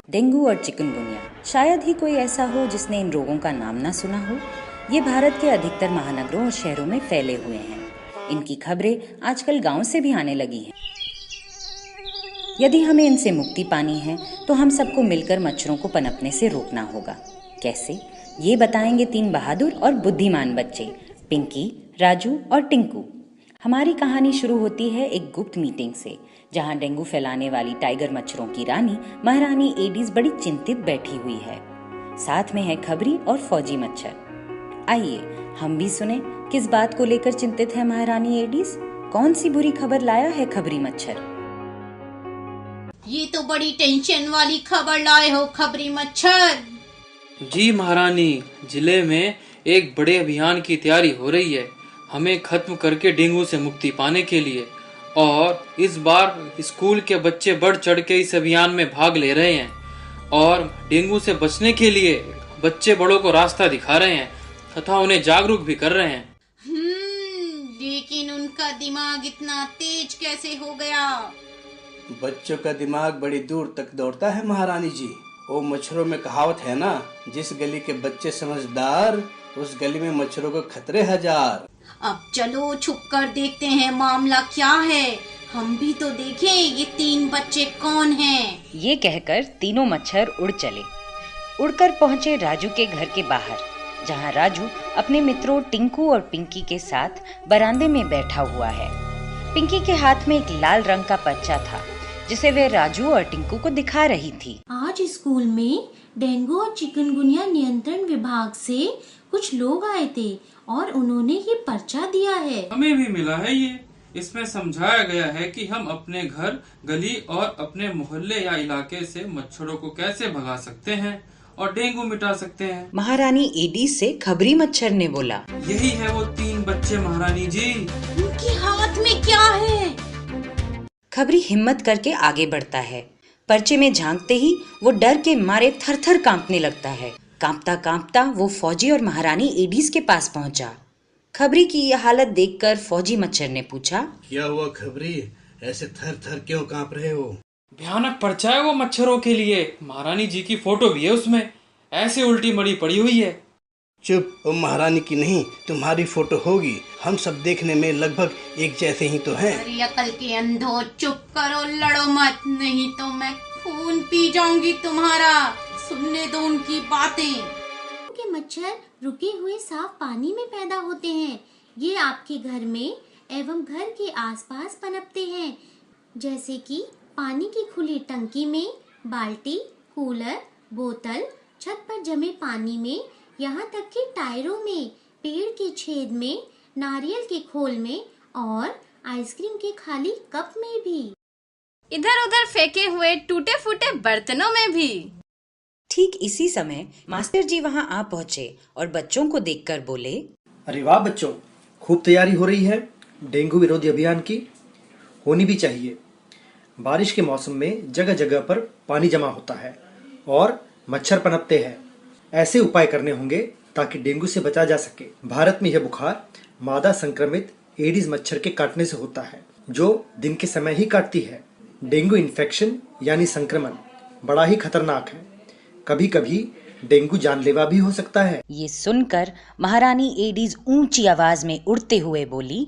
Dengue और chikungunya, शायद ही कोई ऐसा हो जिसने इन रोगों का नाम ना सुना हो। ये भारत के अधिकतर महानगरों और शहरों में फैले हुए हैं। इनकी खबरें आजकल गांव से भी आने लगी हैं। यदि हमें इनसे मुक्ति पानी है तो हम सबको मिलकर मच्छरों को पनपने से रोकना होगा। कैसे, ये बताएंगे 3 बहादुर और बुद्धिमान बच्चे, पिंकी, राजू और टिंकू। हमारी कहानी शुरू होती है एक गुप्त मीटिंग से, जहां डेंगू फैलाने वाली टाइगर मच्छरों की रानी महारानी एडीज बड़ी चिंतित बैठी हुई है। साथ में है खबरी और फौजी मच्छर। आइए हम भी सुने किस बात को लेकर चिंतित है महारानी एडीज। कौन सी बुरी खबर लाया है खबरी मच्छर? ये तो बड़ी टेंशन वाली खबर लाए हो खबरी मच्छर। जी महारानी, जिले में एक बड़े अभियान की तैयारी हो रही है, हमें खत्म करके डेंगू से मुक्ति पाने के लिए। और इस बार स्कूल के बच्चे बढ़ चढ़ के इस अभियान में भाग ले रहे हैं और डेंगू से बचने के लिए बच्चे बड़ों को रास्ता दिखा रहे हैं तथा उन्हें जागरूक भी कर रहे हैं। लेकिन उनका दिमाग इतना तेज कैसे हो गया? बच्चों का दिमाग बड़ी दूर तक दौड़ता है महारानी जी। वो मच्छरों में कहावत है ना, जिस गली के बच्चे समझदार उस गली में मच्छरों को खतरे हजार। अब चलो छुप कर देखते हैं मामला क्या है। हम भी तो देखें ये 3 बच्चे कौन हैं। ये कहकर तीनों मच्छर उड़ चले। उड़कर पहुंचे राजू के घर के बाहर, जहां राजू अपने मित्रों टिंकू और पिंकी के साथ बरामदे में बैठा हुआ है। पिंकी के हाथ में एक लाल रंग का पर्चा था, जिसे वे राजू और टिंकू को दिखा रही थी। आज स्कूल में डेंगू और चिकनगुनिया नियंत्रण विभाग से कुछ लोग आए थे और उन्होंने ये पर्चा दिया है। हमें भी मिला है ये। इसमें समझाया गया है कि हम अपने घर, गली और अपने मोहल्ले या इलाके से मच्छरों को कैसे भगा सकते हैं और डेंगू मिटा सकते हैं। महारानी एडीज से खबरी मच्छर ने बोला। यही है वो 3 बच्चे महारानी जी। उनके हाथ में क्या है? खबरी हिम्मत करके आगे बढ़ता है। पर्चे में झांकते ही वो डर के मारे थर-थर कांपने लगता है। कांपता कांपता वो फौजी और महारानी एडीज के पास पहुंचा। खबरी की यह हालत देखकर फौजी मच्छर ने पूछा, क्या हुआ खबरी, ऐसे थर थर क्यों कांप रहे हो? भयानक पर्चा है वो मच्छरों के लिए। महारानी जी की फोटो भी है उसमें, ऐसे उल्टी मड़ी पड़ी हुई है। चुप, वो महारानी की नहीं तुम्हारी फोटो होगी। हम सब देखने में लगभग एक जैसे ही तो हैं। अरे अकल के अंधो, चुप करो, लड़ो मत, नहीं तो मैं खून पी जाऊंगी तुम्हारा। सुनने दो उनकी बातें। के मच्छर रुके हुए साफ पानी में पैदा होते हैं। ये आपके घर में एवं घर के आसपास पनपते हैं, जैसे कि पानी की खुली टंकी में, बाल्टी, कूलर, बोतल, छत पर जमे पानी में, यहाँ तक कि टायरों में, पेड़ के छेद में, नारियल के खोल में और आइसक्रीम के खाली कप में भी। इधर उधर फेंके हुए टूटे फूटे बर्तनों में भी। ठीक इसी समय मास्टर जी वहां आ पहुंचे और बच्चों को देखकर बोले, अरे वाह बच्चों, खूब तैयारी हो रही है डेंगू विरोधी अभियान की। होनी भी चाहिए। बारिश के मौसम में जगह जगह पर पानी जमा होता है और मच्छर पनपते हैं। ऐसे उपाय करने होंगे ताकि डेंगू से बचा जा सके। भारत में यह बुखार मादा संक्रमित एडीज मच्छर के काटने से होता है, जो दिन के समय ही काटती है। डेंगू इन्फेक्शन यानी संक्रमण बड़ा ही खतरनाक है। कभी कभी डेंगू जानलेवा भी हो सकता है। ये सुनकर महारानी एडीज ऊंची आवाज में उड़ते हुए बोली,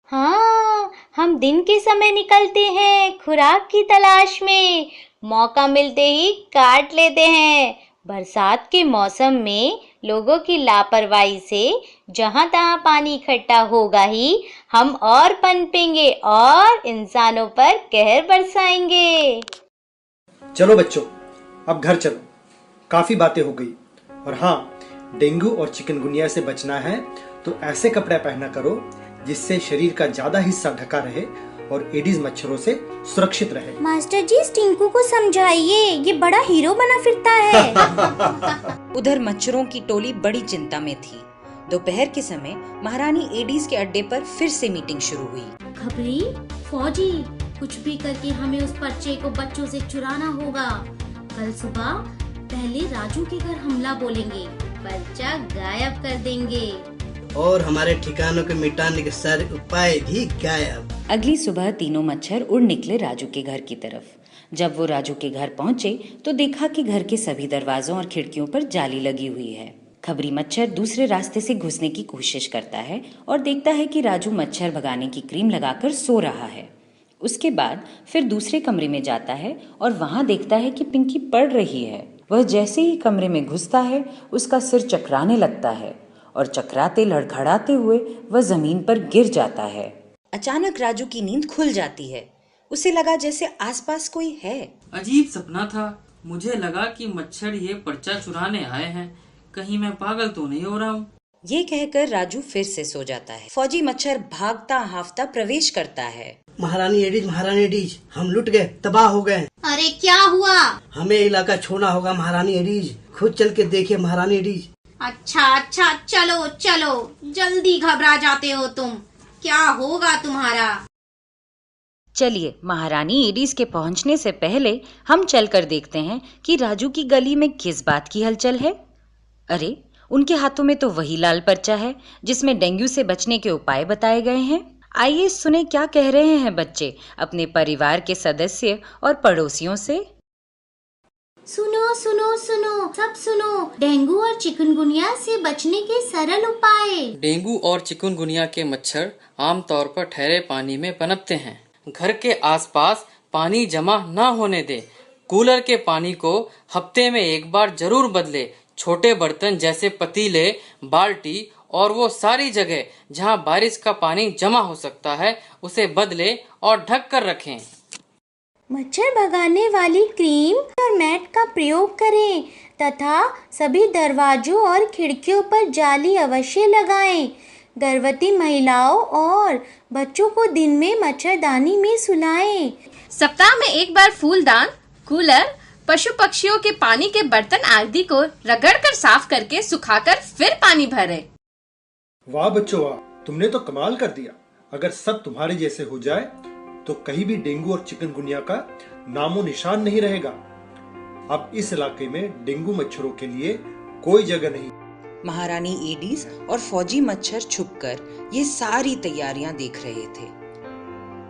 हाँ, हम दिन के समय निकलते हैं खुराक की तलाश में, मौका मिलते ही काट लेते हैं। बरसात के मौसम में लोगों की लापरवाही से जहाँ तहाँ पानी इकट्ठा होगा ही, हम और पनपेंगे और इंसानों पर कहर बरसाएंगे। चलो बच्चों, अब घर चलो। काफी बातें हो गई। और हाँ, डेंगू और चिकनगुनिया से बचना है तो ऐसे कपड़े पहना करो जिससे शरीर का ज्यादा हिस्सा ढका रहे और एडीज मच्छरों से सुरक्षित रहे। मास्टर जी, टिंकू को समझाइए, ये बड़ा हीरो बना फिरता है। उधर मच्छरों की टोली बड़ी चिंता में थी। दोपहर के समय महारानी एडीज के अड्डे पर फिर से मीटिंग शुरू हुई। खबरी, फौजी, कुछ भी करके हमें उस पर्चे को बच्चों से चुराना होगा। कल सुबह पहले राजू के घर हमला बोलेंगे, पर्चा गायब कर देंगे और हमारे ठिकानों के मिटाने के सारे उपाय भी गायब। अगली सुबह तीनों मच्छर उड़ निकले राजू के घर की तरफ। जब वो राजू के घर पहुंचे तो देखा कि घर के सभी दरवाजों और खिड़कियों पर जाली लगी हुई है। खबरी मच्छर दूसरे रास्ते से घुसने की कोशिश करता है और देखता है कि राजू मच्छर भगाने की क्रीम लगाकर सो रहा है। उसके बाद फिर दूसरे कमरे में जाता है और वहां देखता है कि पिंकी पड़ रही है। वह जैसे ही कमरे में घुसता है उसका सिर चकराने लगता है और चकराते लड़खड़ाते हुए वह जमीन पर गिर जाता है। अचानक राजू की नींद खुल जाती है। उसे लगा जैसे आसपास कोई है। अजीब सपना था। मुझे लगा कि मच्छर ये पर्चा चुराने आए हैं। कहीं मैं पागल तो नहीं हो रहा हूँ। ये कहकर राजू फिर से सो जाता है। फौजी मच्छर भागता हाफता प्रवेश करता है। महारानी एडीज, हम लुट गए, तबाह हो गए। अरे क्या हुआ? हमें इलाका छोड़ना होगा महारानी एडीज। खुद चल के देखिए महारानी एडीज। अच्छा चलो चलो, जल्दी घबरा जाते हो तुम। क्या होगा तुम्हारा? चलिए, महारानी एडीज के पहुंचने से पहले हम चलकर देखते हैं कि राजू की गली में किस बात की हलचल है। अरे, उनके हाथों में तो वही लाल पर्चा है जिसमें डेंगू से बचने के उपाय बताए गए हैं। आइए सुने क्या कह रहे हैं बच्चे अपने परिवार के सदस्य और पड़ोसियों से। सुनो सुनो सुनो, सब सुनो, डेंगू और चिकनगुनिया से बचने के सरल उपाय। डेंगू और चिकनगुनिया के मच्छर आमतौर पर ठहरे पानी में पनपते हैं। घर के आसपास पानी जमा न होने दे। कूलर के पानी को हफ्ते में एक बार जरूर बदले। छोटे बर्तन जैसे पतीले, बाल्टी और वो सारी जगह जहां बारिश का पानी जमा हो सकता है उसे बदले और ढक कर रखें। मच्छर भगाने वाली क्रीम और मैट का प्रयोग करें तथा सभी दरवाजों और खिड़कियों पर जाली अवश्य लगाएं। गर्भवती महिलाओं और बच्चों को दिन में मच्छरदानी में सुलाएं। सप्ताह में एक बार फूलदान, कूलर, पशु पक्षियों के पानी के बर्तन आदि को रगड़कर साफ करके सुखाकर फिर पानी भरें। वाह बच्चों वाह, तुमने तो कमाल कर दिया। अगर सब तुम्हारे जैसे हो जाए तो कहीं भी डेंगू और चिकनगुनिया का नामो निशान नहीं रहेगा। अब इस इलाके में डेंगू मच्छरों के लिए कोई जगह नहीं। महारानी एडीज और फौजी मच्छर छुपकर ये सारी तैयारियां देख रहे थे।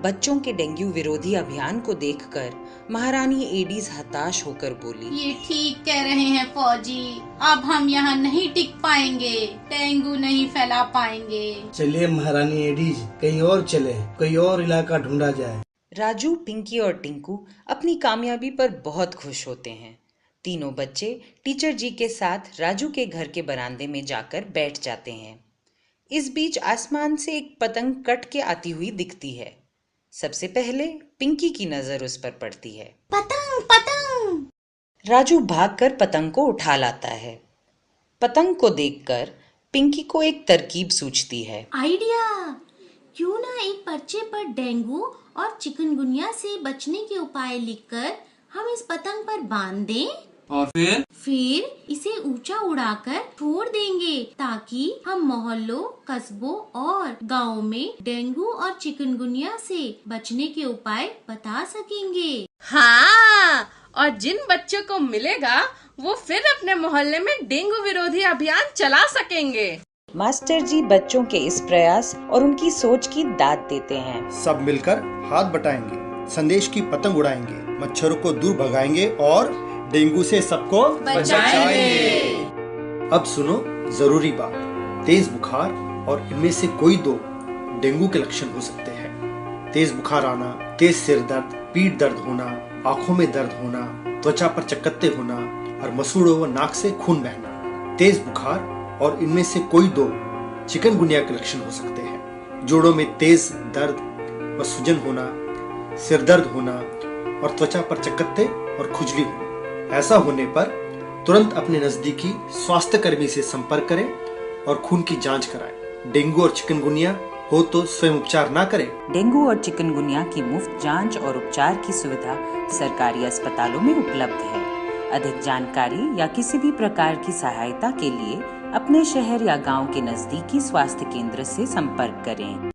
बच्चों के डेंगू विरोधी अभियान को देखकर महारानी एडीज हताश होकर बोली, ये ठीक कह रहे हैं फौजी, अब हम यहाँ नहीं टिक पाएंगे, डेंगू नहीं फैला पाएंगे। चलिए महारानी एडीज, कहीं और चले, कोई और इलाका ढूंढा जाए। राजू, पिंकी और टिंकू अपनी कामयाबी पर बहुत खुश होते हैं। तीनों बच्चे टीचर जी के साथ राजू के घर के बरामदे में जाकर बैठ जाते हैं। इस बीच आसमान से एक पतंग कट के आती हुई दिखती है। सबसे पहले पिंकी की नजर उस पर पड़ती है। पतंग पतंग। राजू भागकर पतंग को उठा लाता है। पतंग को देखकर पिंकी को एक तरकीब सूझती है। आइडिया, क्यों ना एक पर्चे पर डेंगू और चिकनगुनिया से बचने के उपाय लिखकर हम इस पतंग पर बांध दें और फिर इसे ऊंचा उड़ाकर छोड़ देंगे ताकि हम मोहल्लों, कस्बों और गाँव में डेंगू और चिकनगुनिया से बचने के उपाय बता सकेंगे। हाँ, और जिन बच्चों को मिलेगा वो फिर अपने मोहल्ले में डेंगू विरोधी अभियान चला सकेंगे। मास्टर जी बच्चों के इस प्रयास और उनकी सोच की दाद देते हैं। सब मिलकर हाथ बटाएंगे, संदेश की पतंग उड़ाएंगे, मच्छरों को दूर भगाएंगे और डेंगू से सबको बचाएंगे। अब सुनो जरूरी बात, तेज बुखार और इनमें से कोई दो डेंगू के लक्षण हो सकते हैं। तेज बुखार आना, तेज सिर दर्द, पीठ दर्द होना, आंखों में दर्द होना, त्वचा पर चकत्ते होना और मसूड़ों व नाक से खून बहना। तेज बुखार और इनमें से कोई दो चिकनगुनिया के लक्षण हो सकते हैं। जोड़ों में तेज दर्द व सूजन होना, सिर दर्द होना और त्वचा पर चकत्ते और खुजली होना। ऐसा होने पर तुरंत अपने नजदीकी स्वास्थ्य कर्मी से संपर्क करें और खून की जांच कराएं। डेंगू और चिकनगुनिया हो तो स्वयं उपचार ना करें। डेंगू और चिकनगुनिया की मुफ्त जांच और उपचार की सुविधा सरकारी अस्पतालों में उपलब्ध है। अधिक जानकारी या किसी भी प्रकार की सहायता के लिए अपने शहर या गांव के नजदीकी स्वास्थ्य केंद्र से संपर्क करें।